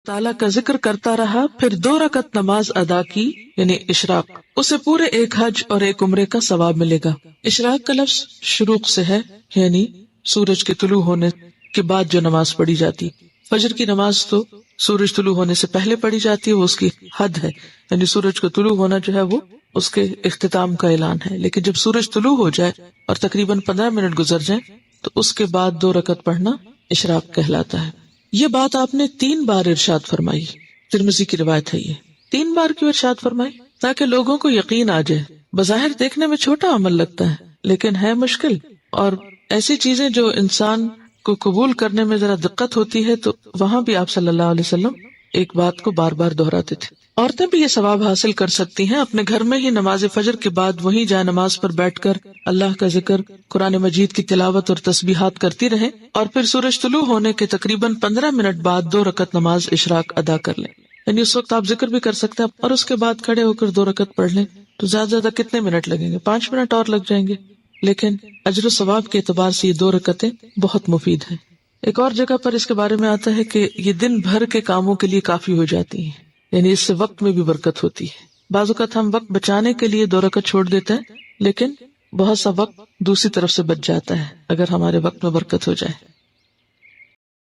تعالیٰ کا ذکر کرتا رہا، پھر 2 رکعت نماز ادا کی یعنی اشراق، اسے پورے 1 حج اور 1 عمرے کا ثواب ملے گا۔ اشراق کا لفظ شروق سے ہے، یعنی سورج کے طلوع ہونے کے بعد جو نماز پڑھی جاتی۔ فجر کی نماز تو سورج طلوع ہونے سے پہلے پڑھی جاتی ہے، وہ اس کی حد ہے، یعنی سورج کا طلوع ہونا جو ہے وہ اس کے اختتام کا اعلان ہے۔ لیکن جب سورج طلوع ہو جائے اور تقریباً 15 منٹ گزر جائیں تو اس کے بعد 2 رکعت پڑھنا اشراق کہلاتا ہے۔ یہ بات آپ نے 3 بار ارشاد فرمائی، ترمذی کی روایت ہے۔ یہ 3 بار کیوں ارشاد فرمائی؟ تاکہ لوگوں کو یقین آ جائے۔ بظاہر دیکھنے میں چھوٹا عمل لگتا ہے لیکن ہے مشکل، اور ایسی چیزیں جو انسان کو قبول کرنے میں ذرا دقت ہوتی ہے، تو وہاں بھی آپ صلی اللہ علیہ وسلم ایک بات کو بار بار دہراتے تھے۔ عورتیں بھی یہ ثواب حاصل کر سکتی ہیں، اپنے گھر میں ہی نماز فجر کے بعد وہیں جائے نماز پر بیٹھ کر اللہ کا ذکر، قرآن مجید کی تلاوت اور تسبیحات کرتی رہیں، اور پھر سورج طلوع ہونے کے تقریباً 15 منٹ بعد 2 رکعت نماز اشراق ادا کر لیں۔ یعنی اس وقت آپ ذکر بھی کر سکتے ہیں اور اس کے بعد کھڑے ہو کر 2 رکعت پڑھ لیں، تو زیادہ زیادہ کتنے منٹ لگیں گے؟ 5 منٹ اور لگ جائیں گے، لیکن اجر و ثواب کے اعتبار سے یہ 2 رکعتیں بہت مفید ہیں۔ ایک اور جگہ پر اس کے بارے میں آتا ہے کہ یہ دن بھر کے کاموں کے لیے کافی ہو جاتی ہیں، یعنی اس سے وقت میں بھی برکت ہوتی ہے۔ بعض اوقات ہم وقت بچانے کے لیے 2 رکعت چھوڑ دیتے ہیں، لیکن بہت سا وقت دوسری طرف سے بچ جاتا ہے اگر ہمارے وقت میں برکت ہو جائے۔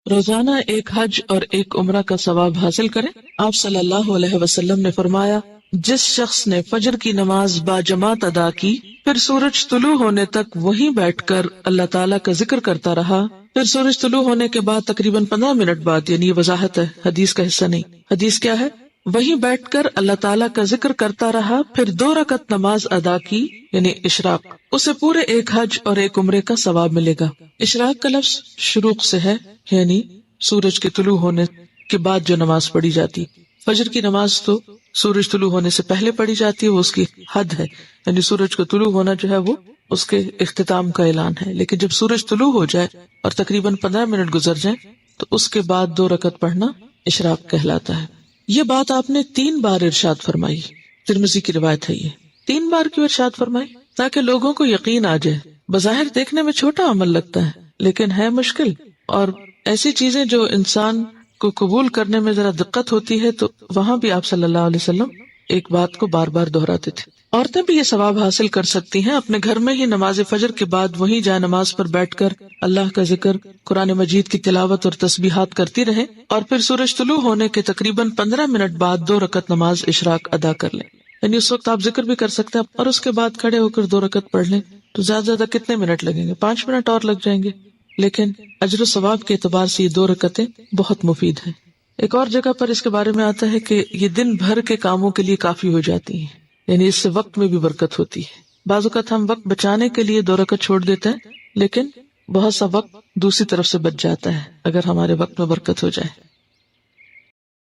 روزانہ 1 حج اور 1 عمرہ کا ثواب حاصل کریں۔ آپ صلی اللہ علیہ وسلم نے فرمایا، جس شخص نے فجر کی نماز باجماعت ادا کی، پھر سورج طلوع ہونے تک وہیں بیٹھ کر اللہ تعالیٰ کا ذکر کرتا رہا، پھر سورج طلوع ہونے کے بعد تقریباً 15 منٹ بعد، یعنی یہ وضاحت ہے، حدیث کا حصہ نہیں۔ حدیث کیا ہے؟ وہیں بیٹھ کر اللہ تعالیٰ کا ذکر کرتا رہا، پھر 2 رکعت نماز ادا کی یعنی اشراق، اسے پورے 1 حج اور 1 عمرے کا ثواب ملے گا۔ اشراق کا لفظ شروق سے ہے، یعنی سورج کے طلوع ہونے کے بعد جو نماز پڑھی جاتی۔ فجر کی نماز تو سورج طلوع ہونے سے پہلے پڑھی جاتی ہے، وہ اس کی حد ہے، یعنی سورج کا طلوع ہونا جو ہے وہ اس کے اختتام کا اعلان ہے۔ لیکن جب سورج طلوع ہو جائے اور تقریباً 15 منٹ گزر جائیں تو اس کے بعد 2 رکعت پڑھنا اشراق کہلاتا ہے۔ یہ بات آپ نے 3 بار ارشاد فرمائی، ترمذی کی روایت ہے۔ یہ 3 بار کیوں ارشاد فرمائی؟ تاکہ لوگوں کو یقین آ جائے۔ بظاہر دیکھنے میں چھوٹا عمل لگتا ہے لیکن ہے مشکل، اور ایسی چیزیں جو انسان کو قبول کرنے میں ذرا دقت ہوتی ہے، تو وہاں بھی آپ صلی اللہ علیہ وسلم ایک بات کو بار بار دہراتے تھے۔ عورتیں بھی یہ ثواب حاصل کر سکتی ہیں، اپنے گھر میں ہی نماز فجر کے بعد وہیں جائے نماز پر بیٹھ کر اللہ کا ذکر، قرآن مجید کی تلاوت اور تسبیحات کرتی رہیں، اور پھر سورج طلوع ہونے کے تقریباً 15 منٹ بعد 2 رکعت نماز اشراق ادا کر لیں۔ یعنی اس وقت آپ ذکر بھی کر سکتے ہیں اور اس کے بعد کھڑے ہو کر 2 رکعت پڑھ لیں، تو زیادہ زیادہ کتنے منٹ لگیں گے؟ 5 منٹ اور لگ جائیں گے، لیکن اجر و ثواب کے اعتبار سے یہ 2 رکعتیں بہت مفید ہیں۔ ایک اور جگہ پر اس کے بارے میں آتا ہے کہ یہ دن بھر کے کاموں کے لیے کافی ہو جاتی ہیں، یعنی اس سے وقت میں بھی برکت ہوتی ہے۔ بعض اوقات ہم وقت بچانے کے لیے 2 رکعت چھوڑ دیتے ہیں، لیکن بہت سا وقت دوسری طرف سے بچ جاتا ہے اگر ہمارے وقت میں برکت ہو جائے۔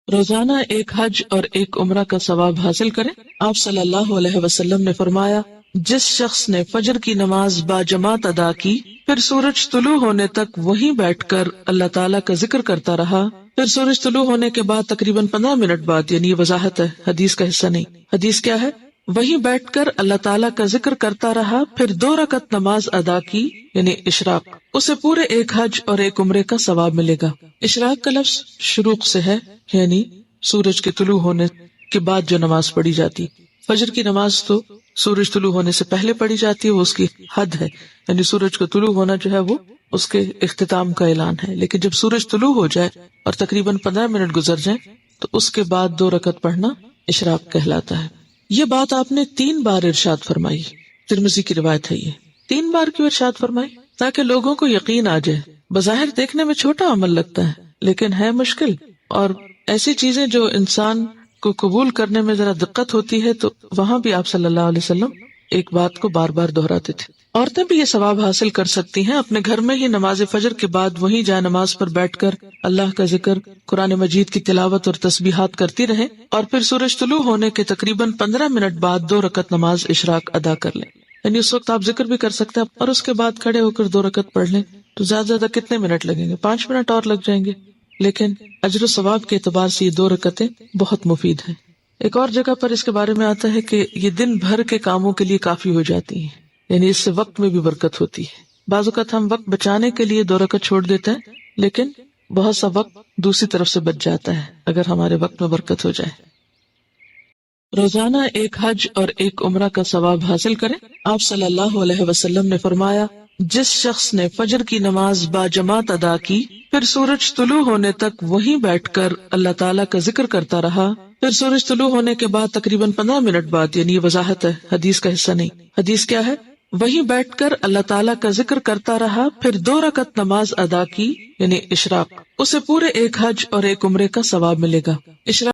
روزانہ 1 حج اور 1 عمرہ کا ثواب حاصل کریں۔ آپ صلی اللہ علیہ وسلم نے فرمایا، جس شخص نے فجر کی نماز باجماعت ادا کی، پھر سورج طلوع ہونے تک وہیں بیٹھ کر اللہ تعالیٰ کا ذکر کرتا رہا، پھر سورج طلوع ہونے کے بعد تقریباً 15 منٹ بعد، یعنی یہ وضاحت ہے، حدیث کا حصہ نہیں۔ حدیث کیا ہے؟ وہیں بیٹھ کر اللہ تعالیٰ کا ذکر کرتا رہا، پھر 2 رکعت نماز ادا کی یعنی اشراق، اسے پورے 1 حج اور 1 عمرے کا ثواب ملے گا۔ اشراق کا لفظ شروق سے ہے، یعنی سورج کے طلوع ہونے کے بعد جو نماز پڑھی جاتی۔ فجر کی نماز تو سورج طلوع ہونے سے پہلے پڑھی جاتی ہے، وہ اس کی حد ہے، یعنی سورج کا طلوع ہونا جو ہے وہ اس کے اختتام کا اعلان ہے۔ لیکن جب سورج طلوع ہو جائے اور تقریباً 15 منٹ گزر جائیں تو اس کے بعد 2 رکعت پڑھنا اشراق کہلاتا ہے۔ یہ بات آپ نے 3 بار ارشاد فرمائی، ترمذی کی روایت ہے۔ یہ 3 بار کیوں ارشاد فرمائی؟ تاکہ لوگوں کو یقین آ جائے۔ بظاہر دیکھنے میں چھوٹا عمل لگتا ہے لیکن ہے مشکل، اور ایسی چیزیں جو انسان کو قبول کرنے میں ذرا دقت ہوتی ہے، تو وہاں بھی آپ صلی اللہ علیہ وسلم ایک بات کو بار بار دہراتے تھے۔ عورتیں بھی یہ ثواب حاصل کر سکتی ہیں، اپنے گھر میں ہی نماز فجر کے بعد وہیں جائے نماز پر بیٹھ کر اللہ کا ذکر، قرآن مجید کی تلاوت اور تسبیحات کرتی رہیں، اور پھر سورج طلوع ہونے کے تقریباً 15 منٹ بعد 2 رکعت نماز اشراق ادا کر لیں۔ یعنی اس وقت آپ ذکر بھی کر سکتے ہیں اور اس کے بعد کھڑے ہو کر 2 رکعت پڑھ لیں، تو زیادہ زیادہ کتنے منٹ لگیں گے؟ 5 منٹ اور لگ جائیں گے، لیکن اجر و ثواب کے اعتبار سے یہ 2 رکعتیں بہت مفید ہیں۔ ایک اور جگہ پر اس کے بارے میں آتا ہے کہ یہ دن بھر کے کاموں کے لیے کافی ہو جاتی ہیں، یعنی اس سے وقت میں بھی برکت ہوتی ہے۔ بعض اوقات ہم وقت بچانے کے لیے 2 رکعت چھوڑ دیتے ہیں، لیکن بہت سا وقت دوسری طرف سے بچ جاتا ہے اگر ہمارے وقت میں برکت ہو جائے۔ روزانہ ایک حج اور ایک عمرہ کا ثواب حاصل کریں۔ آپ صلی اللہ علیہ وسلم نے فرمایا، جس شخص نے فجر کی نماز باجماعت ادا کی پھر سورج طلوع ہونے تک وہیں بیٹھ کر اللہ تعالیٰ کا ذکر کرتا رہا، پھر سورج طلوع ہونے کے بعد تقریباً 15 منٹ بعد، یعنی یہ وضاحت ہے، حدیث کا حصہ نہیں، حدیث کیا ہے، وہیں بیٹھ کر اللہ تعالیٰ کا ذکر کرتا رہا، پھر 2 رکعت نماز ادا کی، یعنی اشراق، اسے پورے ایک حج اور ایک عمرے کا ثواب ملے گا۔ اشراق